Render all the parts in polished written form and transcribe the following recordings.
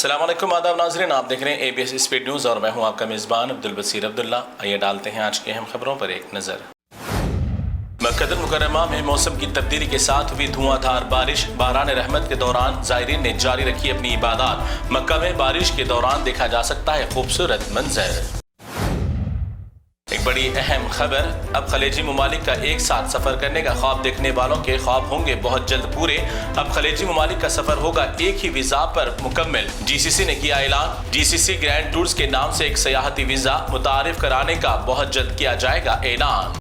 अस्सलाम वालेकुम, आदाब नाज़रीन, आप देख रहे हैं ABS स्पीड न्यूज़ और मैं हूं आपका मेज़बान अब्दुल बसीर अब्दुल्ला। आइए डालते हैं आज की अहम खबरों पर एक नज़र। मक्का मुकर्रमा में मौसम की तब्दीली के साथ हुई धुआंधार बारिश, बहरान रहमत के दौरान ज़ायरीन ने जारी रखी अपनी इबादत। मक्का में बारिश के दौरान देखा जा सकता है खूबसूरत मंजर। एक बड़ी अहम खबर, अब खलीजी ममालिक का एक साथ सफर करने का ख्वाब देखने वालों के ख्वाब होंगे बहुत जल्द पूरे। अब खलीजी ममालिक का सफर होगा एक ही वीजा पर मुकम्मल। GCC ने किया ऐलान, GCC ग्रैंड टूर्स के नाम से एक सयाहती वीजा मुतारिफ कराने का बहुत जल्द किया जाएगा ऐलान।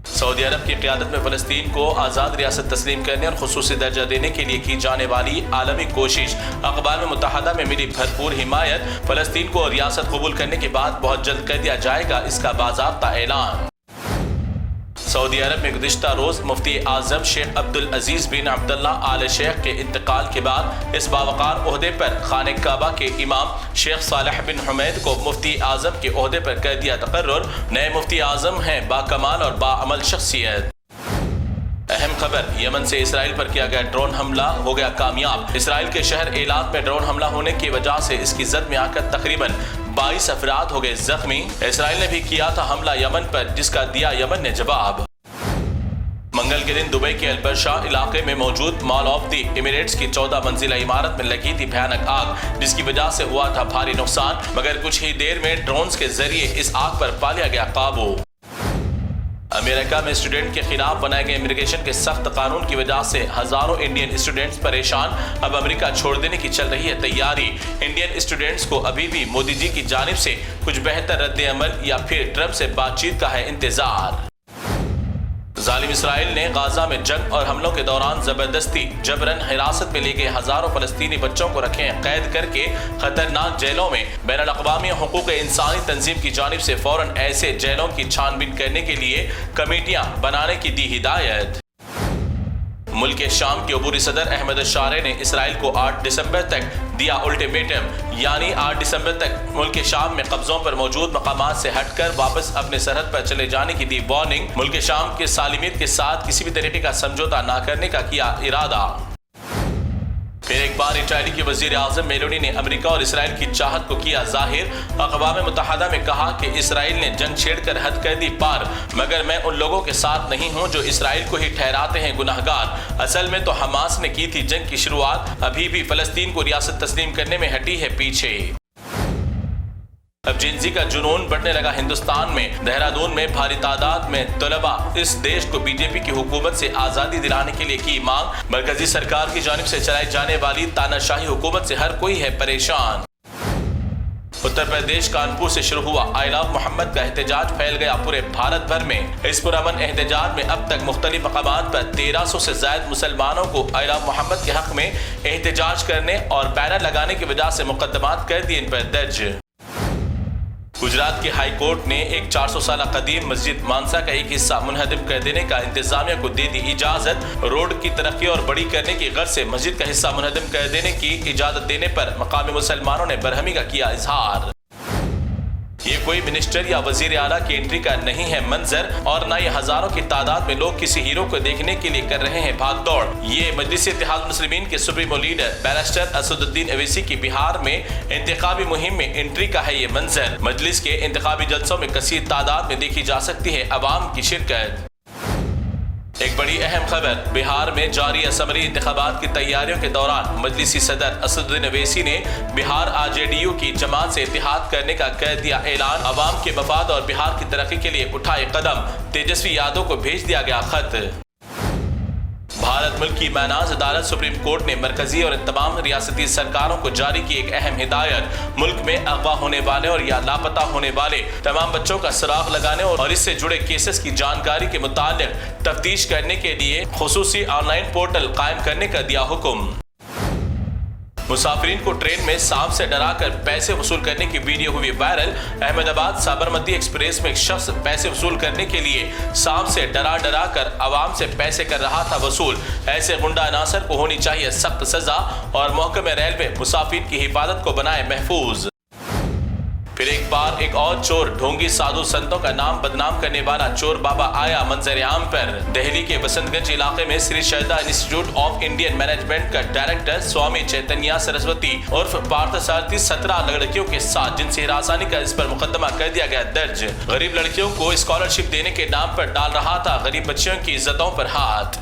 सऊदी अरब की क़यादत में फ़लस्तीन को आज़ाद रियासत तस्लीम करने और ख़ुसूसी दर्जा देने के लिए की जाने वाली आलमी कोशिश, अक़वाम मुत्तहिदा में मिली भरपूर हिमायत। फ़लस्तीन को रियासत कबूल करने के बाद बहुत जल्द कर दिया जाएगा इसका बाज़ाब्ता ऐलान। सऊदी अरब में गुज़िश्ता रोज़ मुफ्ती आज़म शेख अब्दुल अजीज़ बिन अब्दुल्ला आल शेख के इंतकाल के बाद इस बावकार ओहदे पर खाने काबा के इमाम शेख सालेह बिन हुमैद को मुफ्ती आज़म के ओहदे पर कर दिया तकर्रुर। नए मुफ्ती आज़म हैं बाकमाल और बाअमल शख्सियत। अहम खबर, यमन से इसराइल पर किया गया ड्रोन हमला हो गया कामयाब। इसराइल के शहर एलात में ड्रोन हमला होने की वजह से इसकी जद में आकर तकरीबन 22 अफराद हो गए जख्मी। इसराइल ने भी किया था हमला यमन पर, जिसका दिया यमन ने जवाब। मंगल के दिन दुबई के अलबरशा इलाके में मौजूद मॉल ऑफ द एमिरेट्स की 14 मंजिला इमारत में लगी थी भयानक आग, जिसकी वजह से हुआ था भारी नुकसान, मगर कुछ ही देर में ड्रोन्स के जरिए इस आग पर पा लिया गया काबू। अमेरिका में स्टूडेंट के खिलाफ बनाए गए इमिग्रेशन के सख्त कानून की वजह से हजारों इंडियन स्टूडेंट्स परेशान। अब अमेरिका छोड़ देने की चल रही है तैयारी। इंडियन स्टूडेंट्स को अभी भी मोदी जी की जानिब से कुछ बेहतर रद्द अमल या फिर ट्रंप से बातचीत का है इंतजार। जालिम इसराइल ने गाजा में जंग और हमलों के दौरान जबरदस्ती जबरन हिरासत में लिए गए हजारों फलस्तीनी बच्चों को रखे हैं कैद करके खतरनाक जेलों में। बैनुल अक़वामी हुकूक़ इंसानी तंजीम की जानिब से फौरन ऐसे जेलों की छानबीन करने के लिए कमेटियां बनाने की दी हिदायत। मुल्क के शाम के अबूरी सदर अहमद शारे ने इसराइल को 8 दिसंबर तक दिया अल्टीमेटम, यानी 8 दिसंबर तक मुल्क के शाम में कब्जों पर मौजूद मकामात से हटकर वापस अपने सरहद पर चले जाने की दी वार्निंग। मुल्क के शाम के सालिमियत के साथ किसी भी तरीके का समझौता न करने का किया इरादा। फिर एक बार इटली के वजीर आज़म मेलोनी ने अमेरिका और इसराइल की चाहत को किया जाहिर। अक़वाम मुत्तहिदा में कहा कि इसराइल ने जंग छेड़कर हद कर दी पार, मगर मैं उन लोगों के साथ नहीं हूं जो इसराइल को ही ठहराते हैं गुनहगार। असल में तो हमास ने की थी जंग की शुरुआत, अभी भी फ़लस्तीन को रियासत तस्लीम करने में हटी है पीछे। अब जिंसी का जुनून बढ़ने लगा हिंदुस्तान में। देहरादून में भारी तादाद में तलबा इस देश को बीजेपी की हुकूमत से आज़ादी दिलाने के लिए की मांग। मरकजी सरकार की जानिब से चलाई जाने वाली तानाशाही हुकूमत से हर कोई है परेशान। उत्तर प्रदेश कानपुर से शुरू हुआ आई लव मोहम्मद का एहतजाज फैल गया पूरे भारत भर में। इस पुरअमन एहतजाज में अब तक मुख्तलिफ मकामात पर 1300 से ज्यादा मुसलमानों को आई लव मोहम्मद के हक में एहतजाज करने और बैनर लगाने की वजह से मुकदमात कर दिए इन पर दर्ज। गुजरात की हाई कोर्ट ने एक 400 साल कदीम मस्जिद मानसा का एक हिस्सा मुनहदम कर देने का इंतजामिया को दे दी इजाजत। रोड की तरक्की और बड़ी करने की गर्ज से मस्जिद का हिस्सा मुनहदम कर देने की इजाजत देने पर मकामी मुसलमानों ने बरहमी का किया इजहार। ये कोई मिनिस्टर या वजीर आला की एंट्री का नहीं है मंजर, और न ये हजारों की तादाद में लोग किसी हीरो को देखने के लिए कर रहे हैं भाग दौड़। ये मजलिस इत्तेहाद मुस्लिमीन के supremo leader barrister Asaduddin Owaisi की बिहार में इंतखाबी मुहिम में एंट्री का है ये मंजर। मजलिस के इंतखाबी जलसों में कसीर तादाद में देखी जा सकती है अवाम की शिरकत। एक बड़ी अहम खबर, बिहार में जारी असम्बली इंतखाबात की तैयारियों के दौरान मजलिसी सदर असदुद्दीन अवैसी ने बिहार RJDU की जमात से इत्तेहाद करने का कर दिया ऐलान। अवाम के मफाद और बिहार की तरक्की के लिए उठाए कदम, तेजस्वी यादव को भेज दिया गया खत। भारत मुल्क की मैनाज अदालत सुप्रीम कोर्ट ने मरकजी और तमाम रियासती सरकारों को जारी की एक अहम हिदायत। मुल्क में अगवा होने वाले और या लापता होने वाले तमाम बच्चों का सुराग लगाने और इससे जुड़े केसेस की जानकारी के मुतालिक तफ्तीश करने के लिए खुसूसी ऑनलाइन पोर्टल कायम करने का दिया हुक्म। मुसाफिरीन को ट्रेन में सांप से डराकर पैसे वसूल करने की वीडियो हुई वायरल। अहमदाबाद साबरमती एक्सप्रेस में एक शख्स पैसे वसूल करने के लिए सांप से डरा कर आवाम से पैसे कर रहा था वसूल। ऐसे गुंडा अनासर को होनी चाहिए सख्त सजा और महकमे रेलवे मुसाफिर की हिफाजत को बनाए महफूज। پھر ایک بار ایک اور چور ڈھونگی سادھو سنتوں کا نام بدنام کرنے والا چور بابا آیا منظر عام پر۔ دہلی کے بسنت گنج علاقے میں Sri Sharda Institute of Indian Management کا ڈائریکٹر سوامی چیتنیا سرسوتی عرف پارتھ سارتھی 17 لڑکیوں کے ساتھ جنسی ہراسانی کا اس پر مقدمہ کر دیا گیا درج۔ غریب لڑکیوں کو اسکالرشپ دینے کے نام پر ڈال رہا تھا غریب بچیوں کی عزتوں پر ہاتھ۔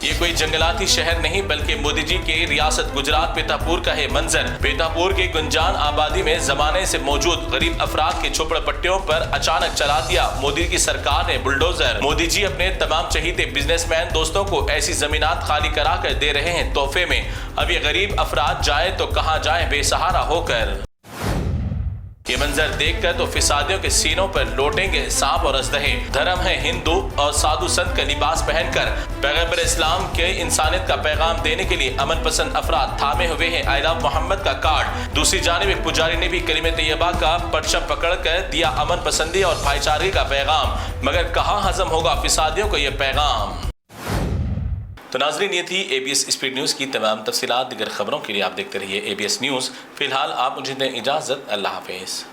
یہ کوئی جنگلاتی شہر نہیں بلکہ مودی جی کے ریاست گجرات پیتا پور کا ہے منظر۔ پیتا پور کے گنجان آبادی میں زمانے سے موجود غریب افراد کے جھوپڑ پٹیوں پر اچانک چلا دیا مودی کی سرکار نے بلڈوزر۔ مودی جی اپنے تمام چہیتے بزنس مین دوستوں کو ایسی زمینات خالی کرا کر دے رہے ہیں تحفے میں۔ اب یہ غریب افراد جائیں تو کہاں جائیں بے سہارا ہو کر۔ یہ منظر دیکھ کر تو فسادیوں کے سینوں پر لوٹیں گے سانپ اور اژدہے۔ دھرم ہے ہندو اور سادھو سنت کا لباس پہن کر پیغمبر اسلام کے انسانیت کا پیغام دینے کے لیے امن پسند افراد تھامے ہوئے ہیں آئی لو محمد کا کارڈ۔ دوسری جانب ایک پجاری نے بھی کلمہ طیبہ کا پرچم پکڑ کر دیا امن پسندی اور بھائی چارگی کا پیغام، مگر کہاں ہضم ہوگا فسادیوں کو یہ پیغام۔ تو ناظرین، یہ تھی اے بی ایس اسپیڈ نیوز کی تمام تفصیلات۔ دیگر خبروں کے لیے آپ دیکھتے رہیے اے بی ایس نیوز۔ فی الحال آپ مجھے دیں اجازت، اللہ حافظ۔